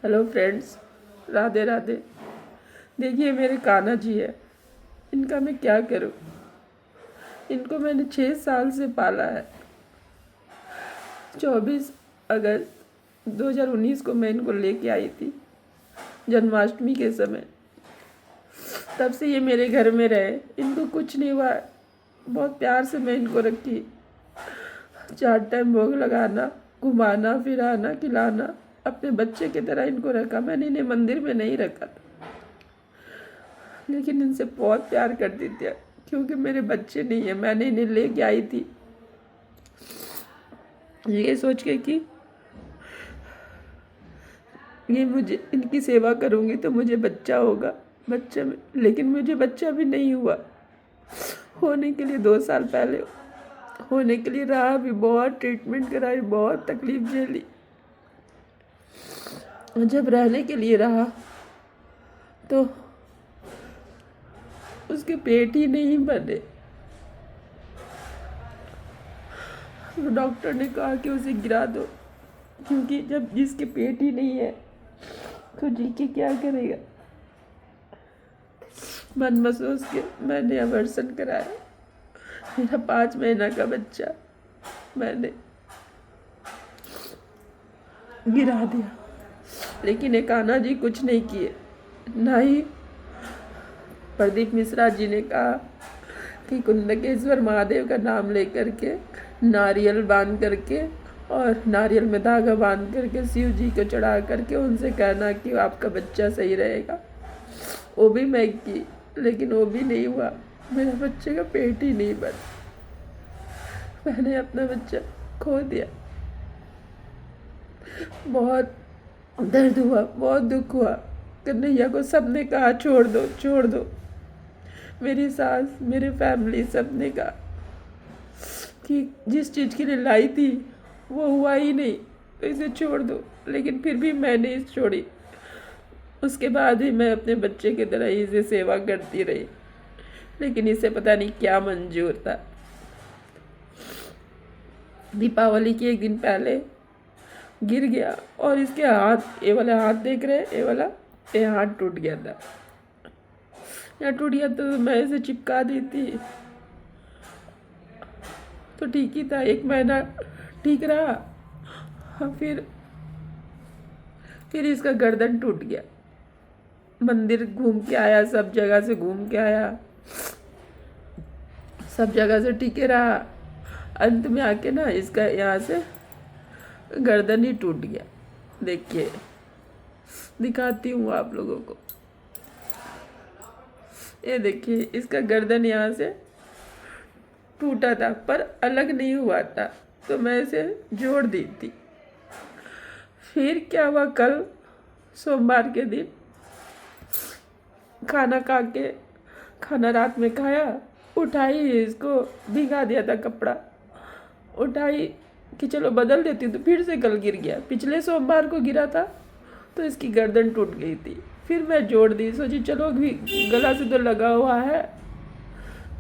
Hello friends, Radhe Radhe. देखिए, मेरे कान्हा जी है, इनका मैं क्या करूं। इनको मैंने 6 साल से पाला है। 24 अगस्त 2019 को मैं इनको लेके आई थी, जन्माष्टमी के समय। तब से ये मेरे घर में रहे, इनको कुछ नहीं हुआ। बहुत प्यार से मैं इनको रखी। 4 टाइम भोग लगाना, घुमाना फिराना, खिलाना, अपने बच्चे की तरह इनको रखा। मैंने इन्हें मंदिर में नहीं रखा था, लेकिन इनसे बहुत प्यार करती थी, क्योंकि मेरे बच्चे नहीं है। मैंने इन्हें लेके आई थी ये सोच के कि ये मुझे इनकी सेवा करूंगी तो मुझे बच्चा होगा। लेकिन मुझे बच्चा भी नहीं हुआ। होने के लिए 2 साल पहले होने के लिए रहा भी, बहुत ट्रीटमेंट कराई, बहुत तकलीफ झेली। जब रहने के लिए रहा तो उसके पेट ही नहीं बने। डॉक्टर ने कहा कि उसे गिरा दो, क्योंकि जब जिसके पेट ही नहीं है तो जी के क्या करेगा। मन में सोच के मैंने अबॉर्शन कराया। मेरा 5 महीना का बच्चा मैंने गिरा दिया, लेकिन एक कान्हा जी कुछ नहीं किए। ना ही प्रदीप मिश्रा जी ने कहा कि कुंडकेश्वर महादेव का नाम लेकर के नारियल बांध करके और नारियल में धागा बांध करके शिव जी को चढ़ा करके उनसे कहना कि आपका बच्चा सही रहेगा। वो भी मैं की, लेकिन वो भी नहीं हुआ। मेरे बच्चे का पेट ही नहीं बना। मैंने अपना बच्चा खो दिया। बहुत दर्द हुआ, बहुत दुख हुआ। कन्हैया को सबने कहा छोड़ दो छोड़ दो। मेरी सास, मेरी फैमिली, सबने कहा कि जिस चीज़ के लिए लाई थी वो हुआ ही नहीं, तो इसे छोड़ दो। लेकिन फिर भी मैंने इसे छोड़ी। उसके बाद ही मैं अपने बच्चे की तरह ही इसे सेवा करती रही, लेकिन इसे पता नहीं क्या मंजूर था। दीपावली के एक दिन पहले गिर गया और इसके हाथ, ये वाला हाथ देख रहे हैं, ये हाथ टूट गया था। यहाँ टूट गया तो मैं इसे चिपका दी थी तो ठीक ही था, 1 महीना ठीक रहा। हाँ, फिर इसका गर्दन टूट गया। मंदिर घूम के आया, सब जगह से घूम के आया, सब जगह से टिके रहा। अंत में आके ना इसका यहाँ से गर्दन ही टूट गया। देखिए, दिखाती हूँ आप लोगों को। ये देखिए, इसका गर्दन यहाँ से टूटा था पर अलग नहीं हुआ था, तो मैं इसे जोड़ दी थी। फिर क्या हुआ, कल सोमवार के दिन खाना रात में खाया, उठाई, इसको भिगा दिया था कपड़ा, उठाई कि चलो बदल देती हूँ, तो फिर से कल गिर गया। पिछले सोमवार को गिरा था तो इसकी गर्दन टूट गई थी। फिर मैं जोड़ दी, सोची चलो अभी गला से तो लगा हुआ है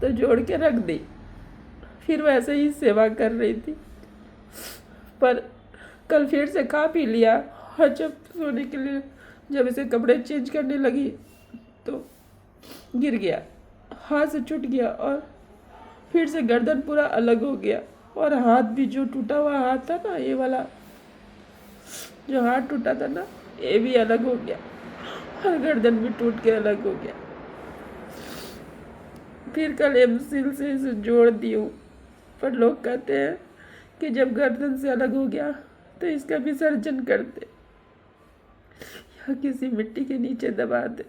तो जोड़ के रख दी। फिर वैसे ही सेवा कर रही थी, पर कल फिर से खा पी लिया। और जब सोने के लिए जब इसे कपड़े चेंज करने लगी तो गिर गया, हाथ से छूट गया और फिर से गर्दन पूरा अलग हो गया। और हाथ भी, जो टूटा हुआ हाथ था ना, ये वाला जो हाथ टूटा था ना, ये भी अलग हो गया और गर्दन भी टूट के अलग हो गया। फिर कल एमसील से इसे जोड़ दी हूँ, पर लोग कहते हैं कि जब गर्दन से अलग हो गया तो इसका विसर्जन कर दे या किसी मिट्टी के नीचे दबा दे।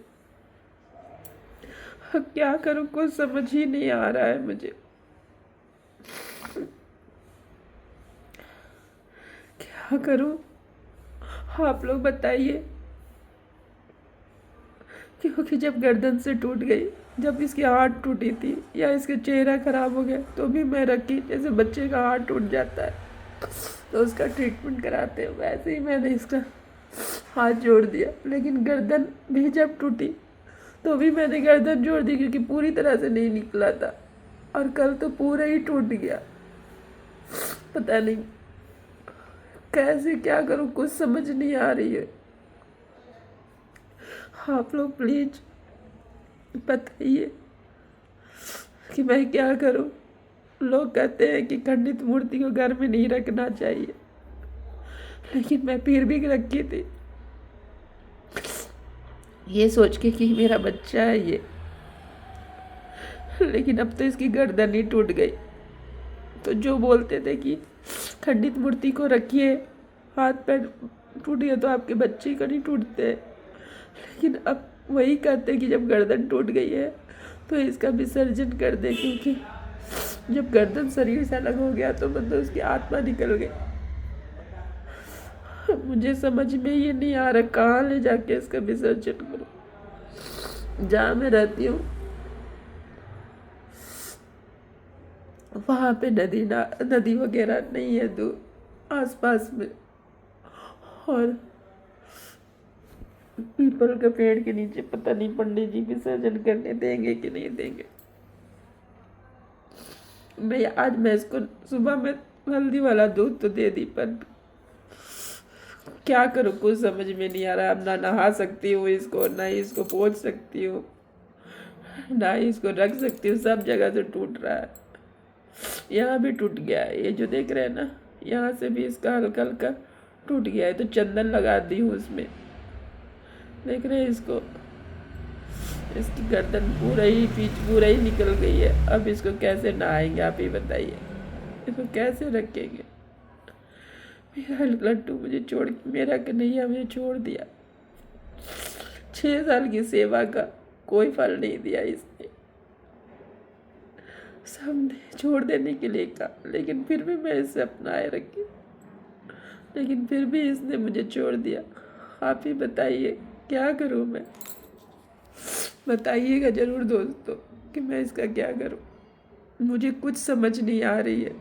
क्या करूँ, कुछ समझ ही नहीं आ रहा है मुझे। क्या करूँ, आप लोग बताइए। क्योंकि जब गर्दन से टूट गई, जब इसकी हाथ टूटी थी या इसके चेहरा खराब हो गया तो भी मैं रखी। जैसे बच्चे का हाथ टूट जाता है तो उसका ट्रीटमेंट कराते हैं, वैसे ही मैंने इसका हाथ जोड़ दिया। लेकिन गर्दन भी जब टूटी तो भी मैंने गर्दन जोड़ दी, क्योंकि पूरी तरह से नहीं निकला था। और कल तो पूरा ही टूट गया। पता नहीं कैसे क्या करूँ, कुछ समझ नहीं आ रही है। आप लोग प्लीज बताइए कि मैं क्या करूं। लोग कहते हैं कि खंडित मूर्ति को घर में नहीं रखना चाहिए, लेकिन मैं फिर भी रखी थी, ये सोच के कि मेरा बच्चा है ये। लेकिन अब तो इसकी गर्दन ही टूट गई। तो जो बोलते थे कि खंडित मूर्ति को रखिए, हाथ पैर टूट गए तो आपके बच्चे का नहीं टूटते, लेकिन अब वही कहते हैं कि जब गर्दन टूट गई है तो इसका विसर्जन कर दे, क्योंकि जब गर्दन शरीर से अलग हो गया तो मतलब उसकी आत्मा निकल गई। मुझे समझ में ये नहीं आ रहा कहाँ ले जाके इसका विसर्जन करूं। जहाँ मैं रहती हूँ वहाँ पे नदी वगैरह नहीं है दूर आसपास में, और पीपल के पेड़ के नीचे पता नहीं पंडित जी विसर्जन करने देंगे कि नहीं देंगे। मैं इसको सुबह में हल्दी वाला दूध तो दे दी, पर क्या करूँ कुछ समझ में नहीं आ रहा। अब ना नहा सकती हूँ इसको, ना ही इसको पोंछ सकती हूँ, ना ही इसको रख सकती हूँ। सब जगह से टूट रहा है। यहाँ भी टूट गया है, ये जो देख रहे हैं ना, यहाँ से भी इसका हल्का हल्का टूट गया है। तो चंदन लगा दी हूँ उसमें, देख रहे हैं इसको, इसकी गर्दन पूरा ही निकल गई है। अब इसको कैसे नहाएंगे आप ही बताइए, इसको कैसे रखेंगे। मेरा लड्डू मुझे छोड़, मेरा कन्हैया मुझे छोड़ दिया। 6 साल की सेवा का कोई फल नहीं दिया इसने। सबने छोड़ देने के लिए कहा, लेकिन फिर भी मैं इसे अपनाए रखी, लेकिन फिर भी इसने मुझे छोड़ दिया। आप ही बताइए क्या करूं मैं। बताइएगा ज़रूर दोस्तों कि मैं इसका क्या करूं। मुझे कुछ समझ नहीं आ रही है।